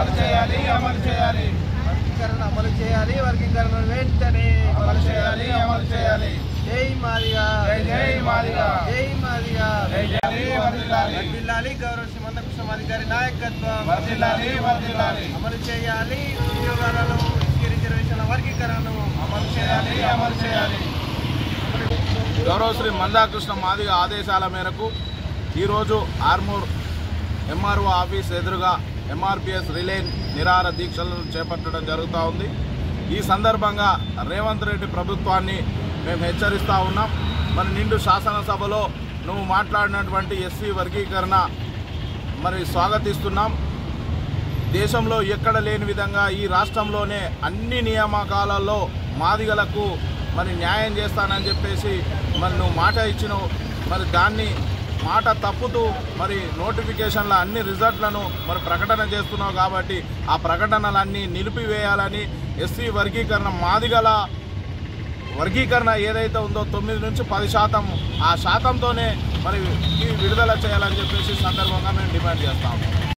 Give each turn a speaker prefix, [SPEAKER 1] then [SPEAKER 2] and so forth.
[SPEAKER 1] అమలు చేయాలి అమలు చేయాలి
[SPEAKER 2] వర్గీకరణ అమలు చేయాలి వర్గీకరణ వెంటనే
[SPEAKER 1] అమలు చేయాలి అమలు చేయాలి
[SPEAKER 2] జై మాదిగా
[SPEAKER 1] జై మాదిగా
[SPEAKER 2] జై మాదిగా
[SPEAKER 1] జై వర్ధిల్లాలి
[SPEAKER 2] వర్ధిల్లాలి గౌరవ శ్రీ మందకృష్ణ మాదిగ గారి నాయకత్వం
[SPEAKER 1] వర్ధిల్లాలి వర్ధిల్లాలి
[SPEAKER 2] అమలు చేయాలి ఉద్యోగాలలో రిజర్వేషన్ల వర్గీకరణను
[SPEAKER 1] అమలు చేయాలి అమలు చేయాలి
[SPEAKER 3] గౌరవ శ్రీ మందాకృష్ణ మాదిగ ఆదేశాల మేరకు ఈరోజు ఆర్మూర్ ఎంఆర్ఓ ఆఫీస్ ఎదురుగా ఎంఆర్పిఎస్ రిలే నిరాహార దీక్షలను చేపట్టడం జరుగుతూ ఉంది. ఈ సందర్భంగా రేవంత్ రెడ్డి ప్రభుత్వాన్ని మేము హెచ్చరిస్తూ ఉన్నాం. మరి నిండు శాసనసభలో నువ్వు మాట్లాడినటువంటి ఎస్సీ వర్గీకరణ మరి స్వాగతిస్తున్నాం. దేశంలో ఎక్కడ లేని విధంగా ఈ రాష్ట్రంలోనే అన్ని నియామకాలలో మాదిగలకు మరి న్యాయం చేస్తానని చెప్పేసి మరి నువ్వు మాట ఇచ్చినావు. మరి దాన్ని మాట తప్పుతూ మరి నోటిఫికేషన్ల అన్ని రిజల్ట్లను మరి ప్రకటన చేస్తున్నావు. కాబట్టి ఆ ప్రకటనలన్నీ నిలిపివేయాలని ఎస్సీ వర్గీకరణ మాదిగల వర్గీకరణ ఏదైతే ఉందో 9 నుంచి 10% ఆ శాతంతోనే మరి విడుదల చేయాలని చెప్పేసి సందర్భంగా మేము డిమాండ్ చేస్తాము.